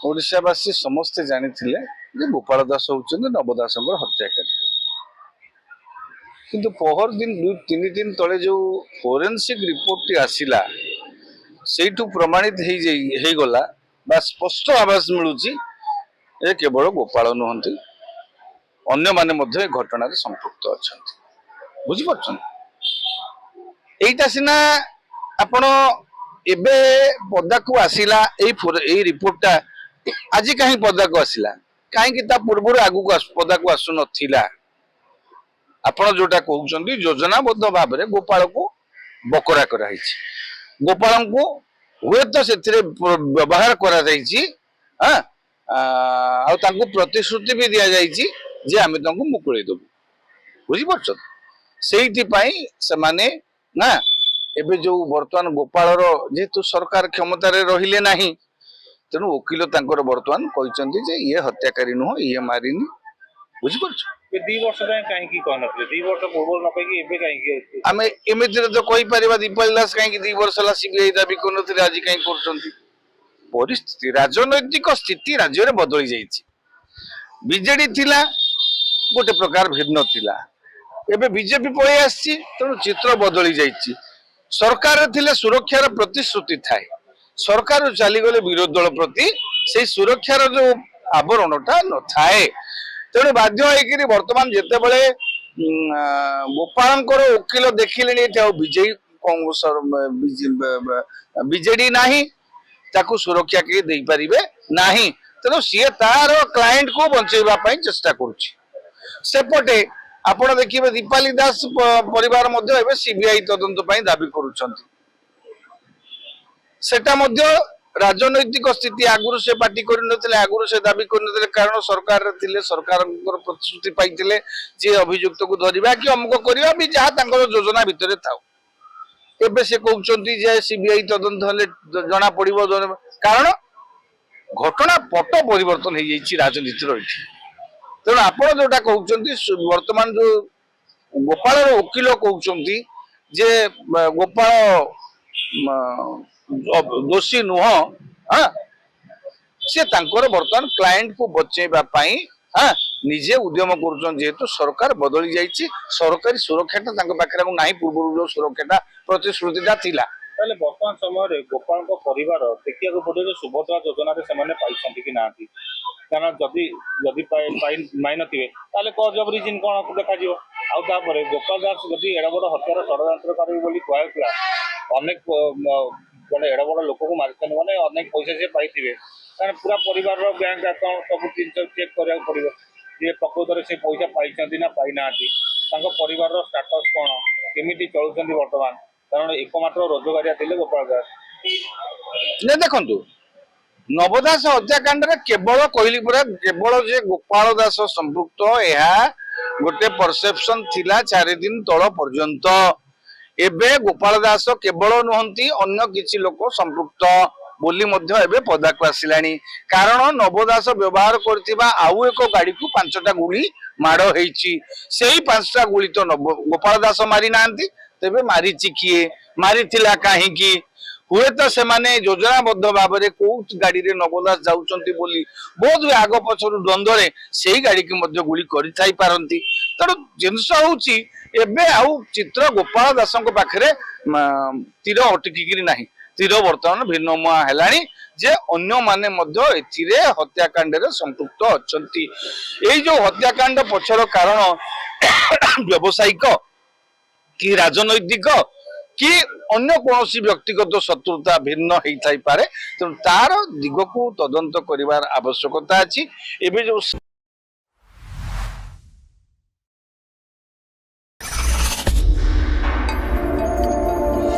ओडिशावासी समस्ते जानी गोपाल दास होउछन्ति नव दासंकर हत्याकारी किंतु पहर दिन 2-3 दिन तले जो फोरेंसिक रिपोर्ट टी आसिला सेठू प्रमाणित हो गला बा स्पष्ट आवाज मिलुची ए केवल गोपाल नुहंती अन्य माने मध्य घटना रे संपृक्त अछंती बुझि परछन एइटा सिना आपण एबे पदा को आसिला ए रिपोर्टटा आज कहीं पदा को आसिला कहीं पूर्व आगु पदा को आसु नथिला आपण जोटा कहउचंदी योजनाबद्ध भाव में गोपाल को बकरा करा गोपाल को हुए तो से व्यवहार करा प्रतिश्रुति भी दि जाइए जे आम तुमको मुकुले देबू बुझीपार से माने ना एबे जो वर्तमान गोपाल जेहेतु सरकार क्षमतार रहिले नाही तेणु वकिल तांकर वर्तमान कहते जे ये हत्याकारी नुह ये मारिनी बुझीपार आम एमती तो कहीपर दीपाली दास कहीं 2 वर्ष है सीबीआई दाबी कर आज कहीं परिस्थिति राजनैतिक स्थिति राज्य में बदली जाइए बीजेडी थिला गोटे प्रकार भिन्न थिला एबे बीजेपी पळै आछि तेणु चित्र बदली जाइए सरकार थिले सुरक्षार प्रतिश्रुति थाए सरकार चली गले विरोधी दल प्रति से सुरक्षार जो आवरणटा न थाए तेणु बाध्य होकर वर्तमान जिते बड़े गोपाल वकिल देखिले बीजेडी नाही ताकू सुरक्षा के दे पारिबे नाही तेणु सी तार क्लाएंट को बंचेबा पई चेष्टा करुछि सेपटे आपण देखिबे दीपाली दास परिवार मध्य एबे सीबीआई तदंत पई दाबी करूछंती सेटा मध्य राजनैतिक स्थिति आगुरु से पार्टी करनथिले आगुरु से दाबी करनथिले कारण सरकार रे थिले सरकार प्रतिश्रुति पाइथिले जे अभियुक्त को धरिबा कि अमुक करिबा भी जहा तांकर योजना भितरे थाउ एबे से कहउचंती जे सीबीआई तदंत हले जना पड़िबो कारण घटना पट परिवर्तन हो जाइए राजनीति रही तेणु आपण जोटा कहते वर्तमान जो गोपाल वकिल कहते जे गोपाल दोषी नुह हाँ सी वर्तमान क्लाएंट को बचेबा हाँ निजे उद्यम करेतु सरकार बदली जाइए सरकारी सुरक्षाटा ना पूर्व जो सुरक्षाटा प्रतिश्रुतिटा थिला बर्तमान समय गोपाल परिवार देखा पड़े सुभद्रा योजना कि ना कारण जदि जदि पाई नथिबे ताले कज ऑफ रीजन कोन देखा जिवो आउे गोपाल दास जदि एड़ा बड़ हत्यार षड्यंत्रकारी बोली कहला अनेक जड़े एड़ा बड़ लोक को मारिछन माने अनेक पैसा से पाइथिबे कारण पूरा परिवार रो बैंक अकाउंट सब जिन चेक करिया पड़िबो जे प्रकृत से पैसा पाइछंती ना पाई नाथि तांको परिवार रो स्टेटस कोन केमिति चलुछंती वर्तमान कारण एकमात्र रोजगारिया थिले गोपाल दास ने देखंतु नवदास हत्याकांड केवल कहली पूरा केवल जे गोपाल दास संपृक्त यह गोटे परसेप्शन थिला 4 दिन तल पर्यंत एबे गोपाल दास केवल नुहंती अन्य किछि लोक संपृक्त बोली मध्य एबे पदा को आसिलानी कारण नवदास व्यवहार करथिबा आउ एक गाड़ी को 5टा गुली माड़ हेछि सेही 5टा गुली तो गोपाल दास मारी नांती तेबे मारिछि किए मारिथिला काहे की हुए तो से माने योजनाबद्ध भाव में कौ गाड़ी रे नवदास जाउचंती बोली बहुत आग पछरु द्वंद्व से ही गाड़ी की मध्य गुली करि थाई पारंती तेणु जिनस होउची एबे आउ चित्र गोपाल दास पाखे तीर अटकिकी ना तीर वर्तमान भिन्नमुआ हेलानी जे अन्य माने मध्य एथिरे हत्याकांड रे संपृक्त अछंती एई जो हत्याकांड पछर कारण व्यवसायिक कि राजनैतिक कि अन्य कौन व्यक्तिगत शत्रुता भिन्न होता पारे तेणु तार दिग को तदंत करिवार आवश्यकता अछि एबे जो